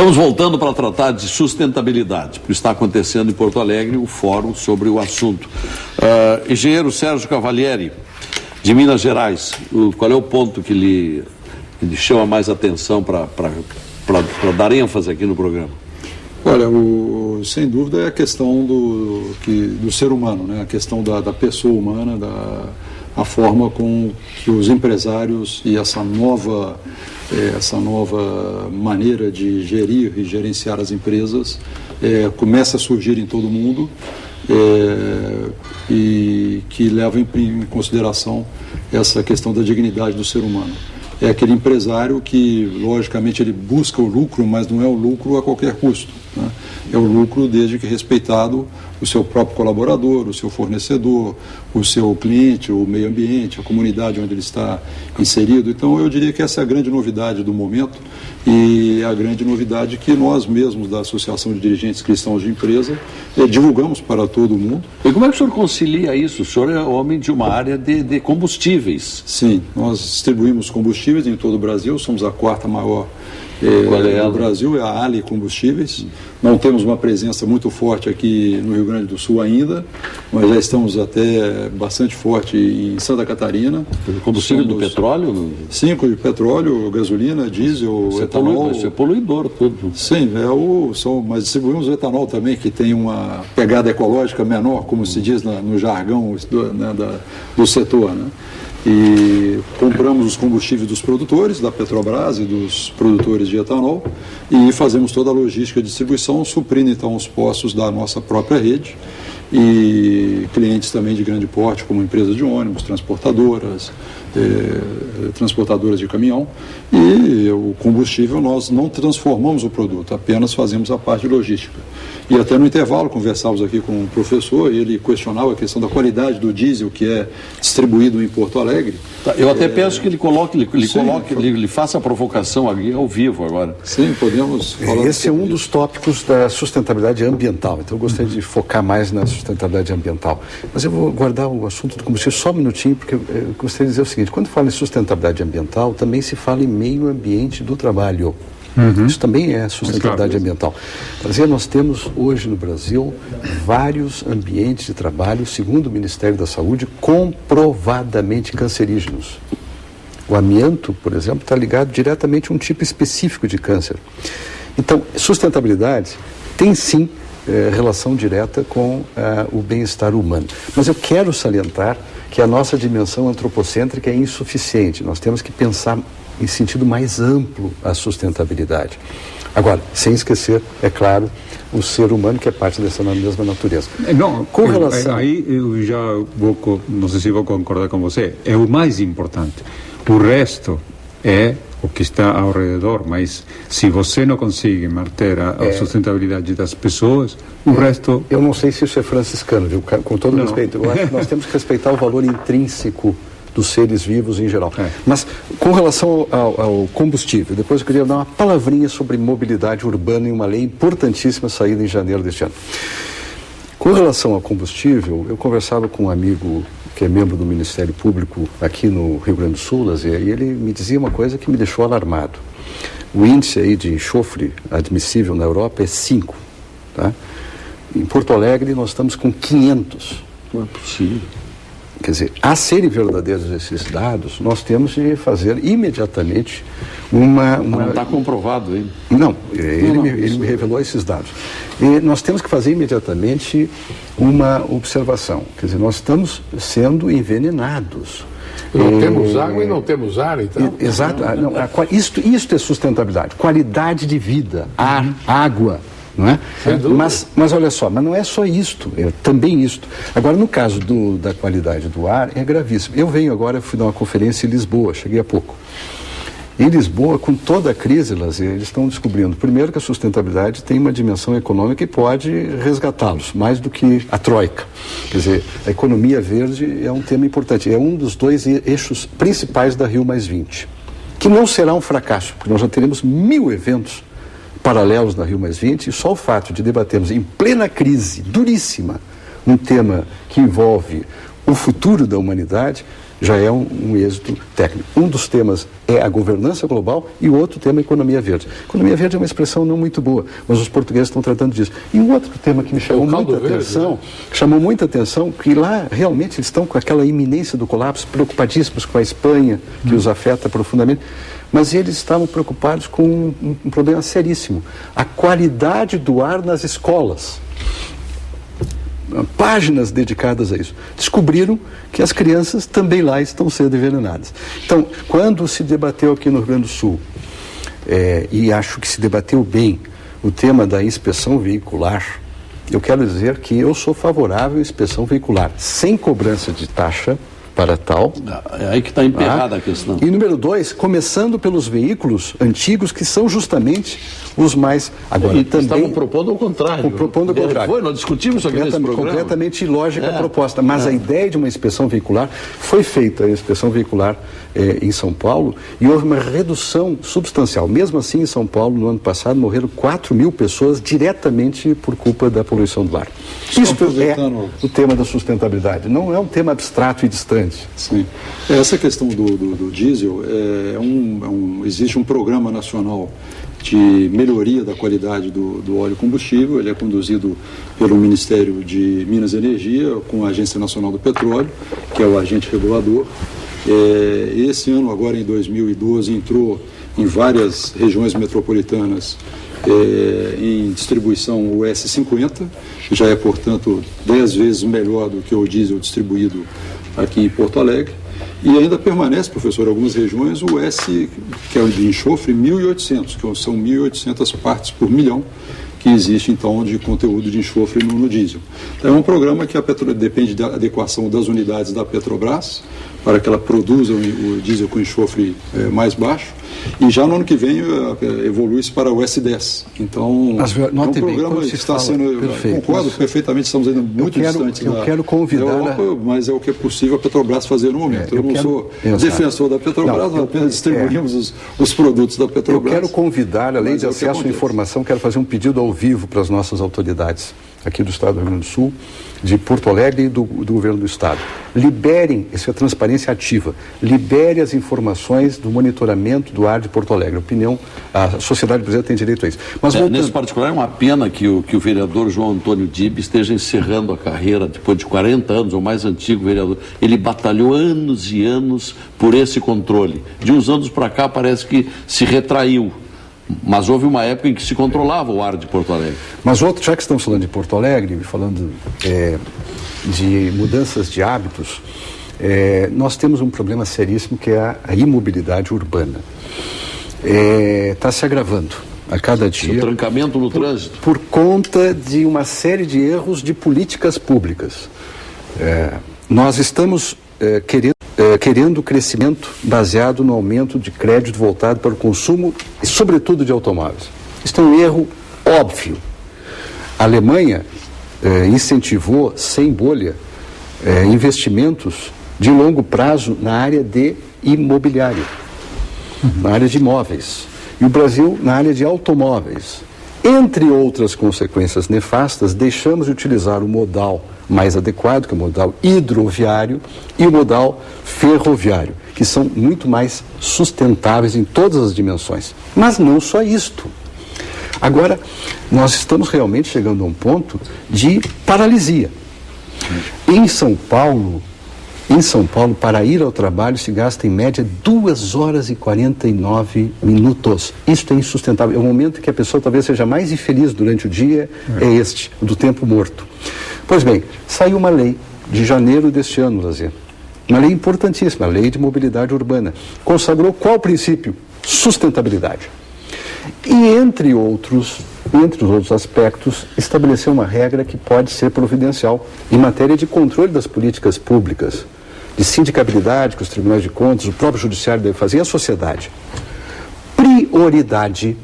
Estamos voltando para tratar de sustentabilidade, porque está acontecendo em Porto Alegre o fórum sobre o assunto. Engenheiro Sérgio Cavalieri, de Minas Gerais, qual é o ponto que lhe chama mais atenção para dar ênfase aqui no programa? Olha, sem dúvida é a questão do ser humano, né? A questão da pessoa humana, a forma com que os empresários e essa nova maneira de gerir e gerenciar as empresas começa a surgir em todo o mundo e que leva em consideração essa questão da dignidade do ser humano. É aquele empresário que, logicamente, ele busca o lucro, mas não é o lucro a qualquer custo, né? É o lucro desde que respeitado o seu próprio colaborador, o seu fornecedor, o seu cliente, o meio ambiente, a comunidade onde ele está inserido. Então, eu diria que essa é a grande novidade do momento e a grande novidade que nós mesmos, da Associação de Dirigentes Cristãos de Empresa, divulgamos para todo mundo. E como é que o senhor concilia isso? O senhor é homem de uma área de combustíveis. Sim, nós distribuímos combustíveis em todo o Brasil, somos a quarta maior do Brasil, é a Ali Combustíveis. Não temos uma presença muito forte aqui no Rio Grande do Sul ainda, mas já estamos até bastante forte em Santa Catarina. Combustível do petróleo? Sim, de petróleo, gasolina, diesel, etanol. Isso é poluidor tudo. Sim, mas distribuímos o etanol também, que tem uma pegada ecológica menor, como se diz no jargão do setor, né? E compramos os combustíveis dos produtores, da Petrobras e dos produtores de etanol, e fazemos toda a logística de distribuição, suprindo então os postos da nossa própria rede e clientes também de grande porte, como empresas de ônibus, transportadoras de caminhão. E o combustível, nós não transformamos o produto, apenas fazemos a parte logística. E até no intervalo conversávamos aqui com o professor e ele questionava a questão da qualidade do diesel que é distribuído em Porto Alegre. Tá, eu até peço que ele faça a provocação aqui ao vivo agora. Sim, podemos falar. Esse é um dos tópicos da sustentabilidade ambiental, então eu gostaria de focar mais na sustentabilidade ambiental. Mas eu vou guardar o assunto do combustível só um minutinho, porque eu gostaria de dizer o seguinte: quando fala em sustentabilidade ambiental, também se fala em meio ambiente do trabalho. Isso também é sustentabilidade ambiental. Nós temos hoje no Brasil vários ambientes de trabalho, segundo o Ministério da Saúde, comprovadamente cancerígenos. O amianto, por exemplo, está ligado diretamente a um tipo específico de câncer. Então, sustentabilidade tem sim relação direta com o bem-estar humano. Mas eu quero salientar que a nossa dimensão antropocêntrica é insuficiente. Nós temos que pensar em sentido mais amplo a sustentabilidade. Agora, sem esquecer, é claro, o ser humano, que é parte dessa mesma natureza. Não, com relação... Aí eu já não sei se vou concordar com você, é o mais importante. O resto é o que está ao redor, mas se você não consegue manter a sustentabilidade das pessoas, o resto... Eu não sei se isso é franciscano, viu? Com todo respeito. Eu acho que nós temos que respeitar o valor intrínseco dos seres vivos em geral. Mas, com relação ao combustível, depois eu queria dar uma palavrinha sobre mobilidade urbana em uma lei importantíssima saída em janeiro deste ano. Com relação ao combustível, eu conversava com um amigo que é membro do Ministério Público aqui no Rio Grande do Sul, e ele me dizia uma coisa que me deixou alarmado. O índice aí de enxofre admissível na Europa é 5, tá? Em Porto Alegre nós estamos com 500. Não é possível. Quer dizer, a serem verdadeiros esses dados, nós temos de fazer imediatamente uma... Não está comprovado ainda. Não, ele me revelou esses dados. E nós temos que fazer imediatamente uma observação. Quer dizer, nós estamos sendo envenenados. Não temos água e não temos ar, então. Exato. Isto é sustentabilidade. Qualidade de vida, ar, água. Não é? Mas olha só, mas não é só isto, é também isto. Agora, no caso da qualidade do ar, é gravíssimo. Eu fui dar uma conferência em Lisboa, cheguei há pouco. Em Lisboa, com toda a crise, eles estão descobrindo, primeiro, que a sustentabilidade tem uma dimensão econômica e pode resgatá-los, mais do que a troika. Quer dizer, a economia verde é um tema importante, é um dos 2 eixos principais da Rio+20, que não será um fracasso, porque nós já teremos 1000 eventos paralelos na Rio+20, e só o fato de debatermos em plena crise duríssima um tema que envolve o futuro da humanidade já é um êxito técnico. Um dos temas é a governança global e o outro tema é a economia verde. Economia verde é uma expressão não muito boa, mas os portugueses estão tratando disso. E um outro tema que me chamou muita atenção, que lá realmente eles estão com aquela iminência do colapso, preocupadíssimos com a Espanha, que os afeta profundamente, mas eles estavam preocupados com um problema seríssimo, a qualidade do ar nas escolas. Páginas dedicadas a isso. Descobriram que as crianças também lá estão sendo envenenadas. Então, quando se debateu aqui no Rio Grande do Sul, e acho que se debateu bem, o tema da inspeção veicular, eu quero dizer que eu sou favorável à inspeção veicular, sem cobrança de taxa para tal. É aí que está emperrada a questão. E número 2, começando pelos veículos antigos, que são justamente os mais... Agora, e também estavam propondo o contrário. Propondo o contrário. Nós discutimos isso aqui nesse programa. Completamente ilógica a proposta. Mas a ideia de uma inspeção veicular, foi feita a inspeção veicular em São Paulo e houve uma redução substancial. Mesmo assim, em São Paulo, no ano passado, morreram 4.000 pessoas diretamente por culpa da poluição do ar. Isso é o tema da sustentabilidade. Não é um tema abstrato e distante. Sim. Essa questão do diesel, existe um programa nacional de melhoria da qualidade do óleo combustível. Ele é conduzido pelo Ministério de Minas e Energia, com a Agência Nacional do Petróleo, que é o agente regulador. Esse ano, agora em 2012, entrou em várias regiões metropolitanas em distribuição o S50, que já é, portanto, 10 vezes melhor do que o diesel distribuído aqui em Porto Alegre. E ainda permanece, professor, em algumas regiões, o S, que é o de enxofre, 1.800, que são 1.800 partes por milhão, que existe, então, de conteúdo de enxofre no diesel. É um programa que depende da adequação das unidades da Petrobras, para que ela produza o diesel com enxofre mais baixo, e já no ano que vem evolui-se para o S10. Então, é um programa que está sendo... Perfeito, concordo perfeitamente, estamos ainda muito distantes da Europa, mas é o que é possível a Petrobras fazer no momento. Eu não sou defensor da Petrobras, nós apenas distribuímos os produtos da Petrobras. Eu quero convidar, além de acesso à informação, quero fazer um pedido ao vivo para as nossas autoridades aqui do Estado do Rio Grande do Sul, de Porto Alegre e do Governo do Estado. Liberem, isso é transparência ativa, libere as informações do monitoramento do ar de Porto Alegre. A sociedade brasileira tem direito a isso. Mas nesse particular, é uma pena que o vereador João Antônio Dib esteja encerrando a carreira depois de 40 anos, o mais antigo vereador. Ele batalhou anos e anos por esse controle. De uns anos para cá parece que se retraiu. Mas houve uma época em que se controlava o ar de Porto Alegre. Mas já que estamos falando de Porto Alegre, falando de mudanças de hábitos, nós temos um problema seríssimo que é a imobilidade urbana. Está se agravando a cada dia. O trancamento no trânsito. Por conta de uma série de erros de políticas públicas. Nós estamos querendo crescimento baseado no aumento de crédito voltado para o consumo, e sobretudo de automóveis. Isso é um erro óbvio. A Alemanha incentivou, sem bolha, investimentos de longo prazo na área de imobiliário, na área de imóveis. E o Brasil na área de automóveis. Entre outras consequências nefastas, deixamos de utilizar o modal mais adequado, que é o modal hidroviário, e o modal ferroviário, que são muito mais sustentáveis em todas as dimensões. Mas não só isto. Agora, nós estamos realmente chegando a um ponto de paralisia. Em São Paulo, para ir ao trabalho se gasta em média 2 horas e 49 minutos. Isto é insustentável. É o momento em que a pessoa talvez seja mais infeliz durante o dia, o do tempo morto. Pois bem, saiu uma lei de janeiro deste ano, Lazier. Uma lei importantíssima, a Lei de Mobilidade Urbana. Consagrou qual princípio? Sustentabilidade. E, entre outros aspectos, estabeleceu uma regra que pode ser providencial em matéria de controle das políticas públicas, de sindicabilidade que os tribunais de contas, o próprio judiciário deve fazer, e a sociedade. Prioridade,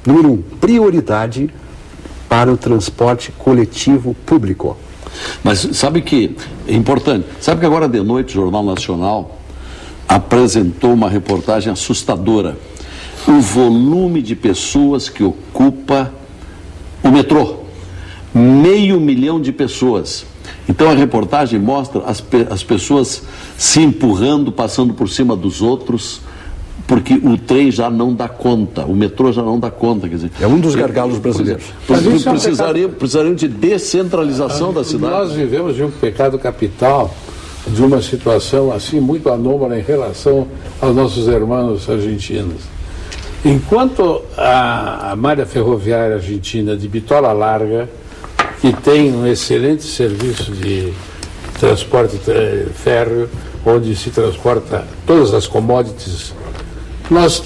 número 1, prioridade para o transporte coletivo público. Mas sabe que é importante, sabe que agora de noite o Jornal Nacional apresentou uma reportagem assustadora. O volume de pessoas que ocupa o metrô. 500 mil de pessoas. Então a reportagem mostra as pessoas se empurrando, passando por cima dos outros, porque o trem já não dá conta, o metrô já não dá conta. Quer dizer, É um dos gargalos brasileiros. Precisariam de descentralização da cidade. Nós vivemos de um pecado capital, de uma situação assim muito anômala em relação aos nossos irmãos argentinos. Enquanto a malha ferroviária argentina de bitola larga, que tem um excelente serviço de transporte férreo, onde se transporta todas as commodities, nós,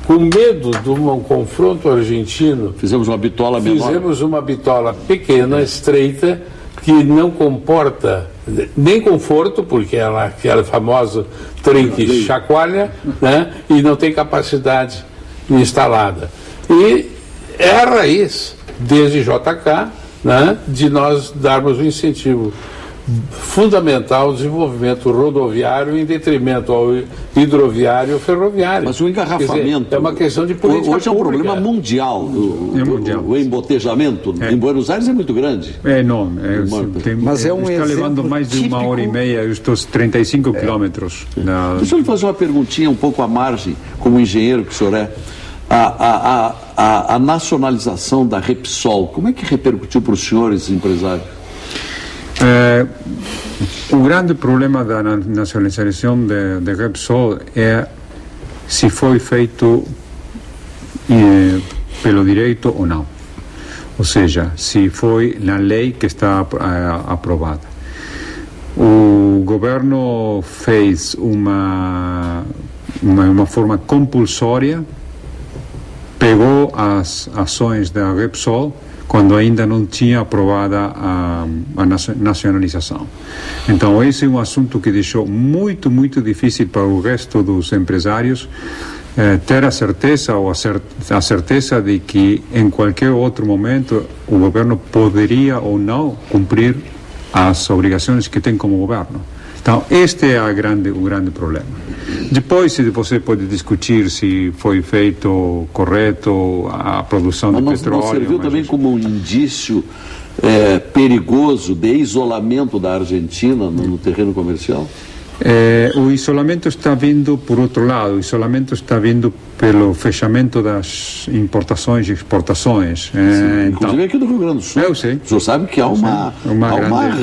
com medo de um confronto argentino, Fizemos uma bitola menor. fizemos uma bitola pequena, estreita, que não comporta nem conforto, porque ela é aquele famoso trem que chacoalha, né, e não tem capacidade instalada. E é a raiz, desde JK, né, de nós darmos um incentivo fundamental ao desenvolvimento rodoviário em detrimento ao hidroviário e ferroviário. Mas o engarrafamento... Quer dizer, é uma questão de política Hoje é um pública. problema mundial. O embotejamento em Buenos Aires é muito grande. É enorme. Mas é um está exemplo levando mais de uma hora e meia, estes 35 quilômetros. Deixa eu lhe fazer uma perguntinha um pouco à margem, como engenheiro que o senhor é. A nacionalização da Repsol, como é que repercutiu para os senhores empresários? O grande problema da nacionalização de Repsol é se foi feito pelo direito ou não. Ou seja, se foi na lei que está aprovada. O governo fez uma forma compulsória, pegou as ações da Repsol quando ainda não tinha aprovada a nacionalização. Então, esse é um assunto que deixou muito, muito difícil para o resto dos empresários ter a certeza ou a certeza de que em qualquer outro momento o governo poderia ou não cumprir as obrigações que tem como governo. Então, este é o grande problema. Depois você pode discutir se foi feito correto a produção de petróleo. Não serviu também como um indício perigoso de isolamento da Argentina no terreno comercial? O isolamento está vindo por outro lado. O isolamento está vindo pelo fechamento das importações e exportações. Inclusive aqui do Rio Grande do Sul. Eu sei. O senhor sabe que há uma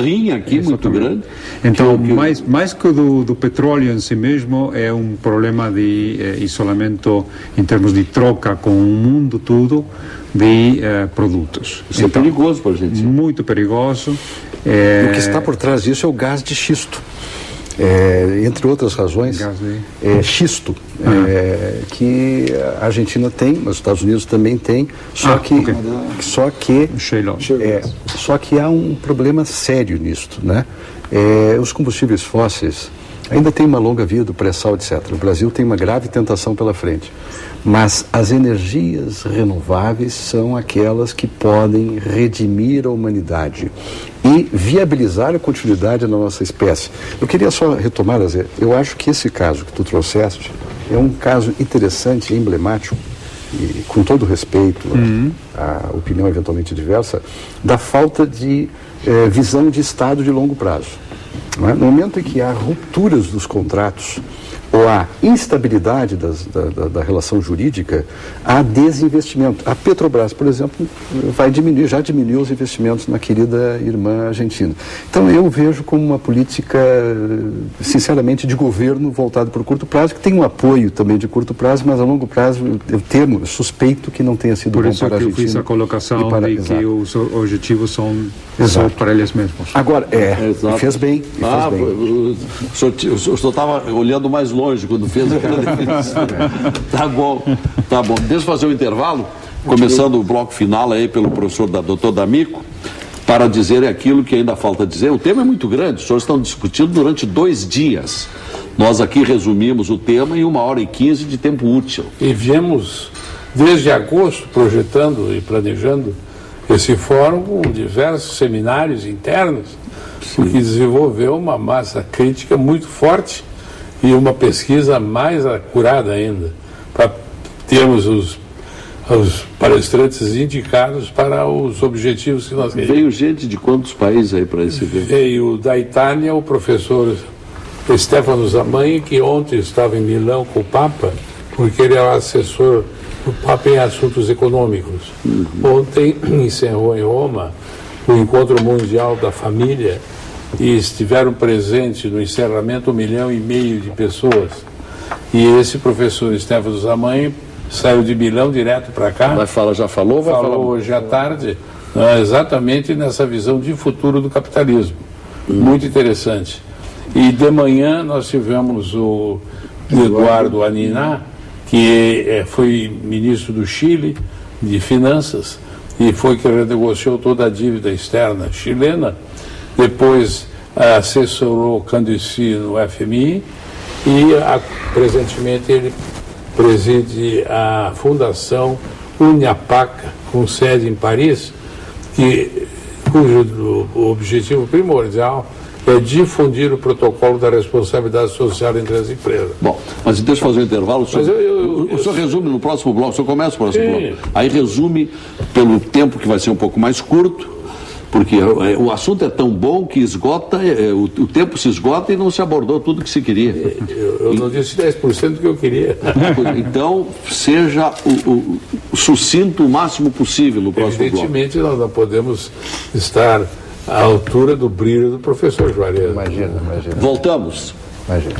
rinha aqui muito grande. Então, mais que do petróleo em si mesmo, é um problema de isolamento em termos de troca com o mundo todo de produtos. Isso é perigoso para a gente. Muito perigoso. O que está por trás disso é o gás de xisto. Entre outras razões, xisto, que a Argentina tem, mas os Estados Unidos também tem, só que há um problema sério nisto, né? Os combustíveis fósseis ainda têm uma longa vida, o pré-sal, etc. O Brasil tem uma grave tentação pela frente, mas as energias renováveis são aquelas que podem redimir a humanidade e viabilizar a continuidade da nossa espécie. Eu queria só retomar, Zé, eu acho que esse caso que tu trouxeste é um caso interessante, emblemático, e com todo respeito à opinião eventualmente diversa, da falta de visão de Estado de longo prazo. Não é? No momento em que há rupturas dos contratos ou há instabilidade da relação jurídica, há desinvestimento. A Petrobras, por exemplo, já diminuiu os investimentos na querida irmã argentina. Então eu vejo como uma política, sinceramente, de governo voltado para o curto prazo, que tem um apoio também de curto prazo, mas a longo prazo eu suspeito que não tenha sido bom para a Argentina. Por isso que eu fiz a colocação de que os objetivos são para eles mesmos. Agora, fez bem. O senhor estava olhando mais longe quando fez aquela definição. Tá bom. Deixa eu fazer um intervalo, começando o bloco final aí pelo professor Dr. D'Amico, para dizer aquilo que ainda falta dizer. O tema é muito grande, os senhores estão discutindo durante 2 dias. Nós aqui resumimos o tema em 1h15 de tempo útil. E viemos, desde agosto, projetando e planejando esse fórum com diversos seminários internos, que desenvolveu uma massa crítica muito forte e uma pesquisa mais acurada ainda, para termos os palestrantes indicados para os objetivos que nós queremos. Veio gente de quantos países aí para esse evento? Veio da Itália o professor Stefano Zamanhi, que ontem estava em Milão com o Papa, porque ele é o assessor do Papa em assuntos econômicos. Ontem encerrou em Roma o Encontro Mundial da Família e estiveram presentes no encerramento 1,5 milhão de pessoas. E esse professor Stefano Zamanhi saiu de Milão direto para cá. Já falou? Falou hoje à tarde, exatamente nessa visão de futuro do capitalismo. Muito interessante. E de manhã nós tivemos o Eduardo Aniná, que foi ministro do Chile de Finanças e foi que renegociou toda a dívida externa chilena. Depois assessorou Candici no FMI e presentemente ele preside a Fundação Uniapac, com sede em Paris, cujo objetivo primordial é difundir o protocolo da responsabilidade social entre as empresas. Bom, mas deixa eu fazer um intervalo. O senhor resume no próximo bloco, o senhor começa o próximo bloco. Aí resume pelo tempo que vai ser um pouco mais curto, porque o assunto é tão bom que esgota, o tempo se esgota e não se abordou tudo que se queria. Eu não disse 10% do que eu queria. Então, seja o sucinto o máximo possível no próximo bloco. Evidentemente, nós não podemos estar à altura do brilho do professor Juarez. Imagina. Voltamos. Imagina.